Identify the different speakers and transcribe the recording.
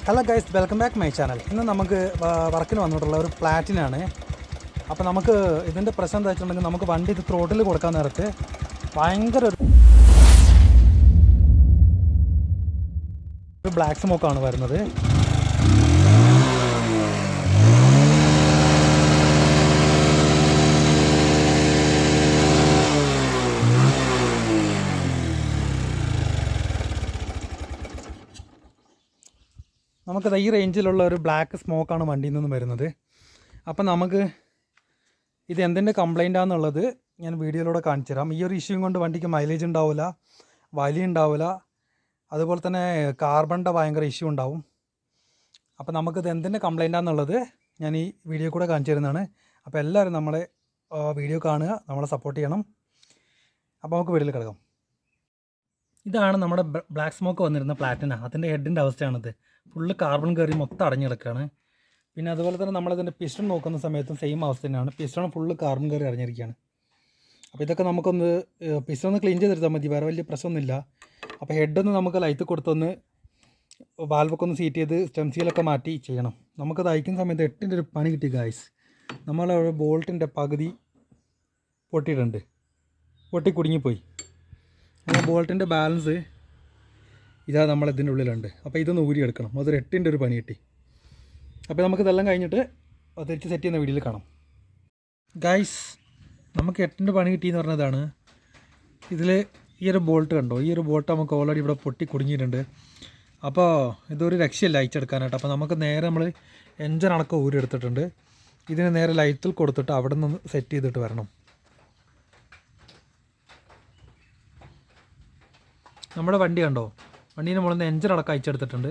Speaker 1: Hello guys, welcome back my channel. ഇന്ന് നമുക്ക് വർക്കിന് വന്നിട്ടുള്ള ഒരു പ്ലാറ്റിനാണ്. അപ്പോൾ നമുക്ക് ഇതിൻ്റെ പ്രശ്നം എന്താ വെച്ചിട്ടുണ്ടെങ്കിൽ, നമുക്ക് വണ്ടി ഇത് ത്രോട്ടിൽ കൊടുക്കാൻ നേരത്ത് ഭയങ്കര ഒരു ബ്ലാക്ക് സ്മോക്കാണ് വരുന്നത്. നമുക്കത് ഈ റേഞ്ചിലുള്ള ഒരു ബ്ലാക്ക് സ്മോക്കാണ് വണ്ടിയിൽ നിന്ന് വരുന്നത്. അപ്പം നമുക്ക് ഇത് എന്തിൻ്റെ കംപ്ലൈൻ്റ് ആണെന്നുള്ളത് ഞാൻ വീഡിയോയിലൂടെ കാണിച്ചു തരാം. ഈ ഒരു ഇഷ്യൂ കൊണ്ട് വണ്ടിക്ക് മൈലേജ് ഉണ്ടാവില്ല, വലി ഉണ്ടാവില്ല, അതുപോലെ തന്നെ കാർബണിൻ്റെ ഭയങ്കര ഇഷ്യൂ ഉണ്ടാവും. അപ്പോൾ നമുക്കിത് എന്തിൻ്റെ കംപ്ലൈൻ്റ് ആണെന്നുള്ളത് ഞാൻ ഈ വീഡിയോ കൂടെ കാണിച്ചു തരുന്നതാണ്. അപ്പോൾ എല്ലാവരും നമ്മളെ വീഡിയോ കാണുക, നമ്മളെ സപ്പോർട്ട് ചെയ്യണം. അപ്പോൾ നമുക്ക് വീഡിയോയിൽ കിടക്കാം. ഇതാണ് നമ്മുടെ ബ്ലാക്ക് സ്മോക്ക് വന്നിരുന്ന പ്ലാറ്റിന. അതിൻ്റെ ഹെഡിൻ്റെ അവസ്ഥയാണിത്. ഫുള്ള് കാർബൺ കയറി മൊത്തം അടഞ്ഞു കിടക്കുകയാണ്. പിന്നെ അതുപോലെ തന്നെ നമ്മളതിൻ്റെ പിസ്റ്റൺ നോക്കുന്ന സമയത്തും സെയിം അവസ്ഥ തന്നെയാണ്. പിസ്റ്റൺ ഫുള്ള് കാർബൺ കയറി അടഞ്ഞിരിക്കുകയാണ്. അപ്പോൾ ഇതൊക്കെ നമുക്കൊന്ന് പിസ്റ്റൺ ഒന്ന് ക്ലീൻ ചെയ്തെടുത്താൽ മതി, വേറെ വലിയ പ്രശ്നമൊന്നുമില്ല. അപ്പോൾ ഹെഡൊന്ന് നമുക്ക് ലൈറ്റ് കൊടുത്തൊന്ന് വാൽവൊക്കെ ഒന്ന് സീറ്റ് ചെയ്ത് സ്റ്റെം സീലൊക്കെ മാറ്റി ചെയ്യണം. നമുക്കത് അയക്കുന്ന സമയത്ത് 8ൻ്റെ ഒരു പണി കിട്ടി ഗായ്സ്. നമ്മളവിടെ ബോൾട്ടിൻ്റെ പകുതി പൊട്ടിയിട്ടുണ്ട്, പൊട്ടി കുടുങ്ങിപ്പോയി. അങ്ങനെ ബോൾട്ടിൻ്റെ ബാലൻസ് ഇതാ നമ്മളിതിൻ്റെ ഉള്ളിലുണ്ട്. അപ്പോൾ ഇതൊന്ന് ഊരിയെടുക്കണം. അതൊരു 8ൻ്റെ ഒരു പണി കിട്ടി. അപ്പോൾ നമുക്കിതെല്ലാം കഴിഞ്ഞിട്ട് തിരിച്ച് സെറ്റ് ചെയ്യുന്ന വീഡിയോയിൽ കാണാം. ഗൈസ്, നമുക്ക് 8ൻ്റെ പണി കിട്ടിയെന്ന് പറഞ്ഞതാണ്. ഇതിൽ ഈ ഒരു ബോൾട്ട് കണ്ടോ, ഈ ഒരു ബോൾട്ട് നമുക്ക് ഓൾറെഡി ഇവിടെ പൊട്ടി കുടുങ്ങിയിട്ടുണ്ട്. അപ്പോൾ ഇതൊരു രക്ഷയില്ല അയച്ചെടുക്കാനായിട്ട്. അപ്പോൾ നമുക്ക് നേരെ നമ്മൾ എൻജിൻ അടക്കം ഊരിയെടുത്തിട്ടുണ്ട്. ഇതിന് നേരെ ലൈറ്റിൽ കൊടുത്തിട്ട് അവിടെ നിന്ന് സെറ്റ് ചെയ്തിട്ട് വരണം. നമ്മുടെ വണ്ടി കണ്ടോ, വണ്ടീൻ്റെ മുകളിൽ നിന്ന് എൻജിൻ അടക്കം അയച്ചെടുത്തിട്ടുണ്ട്.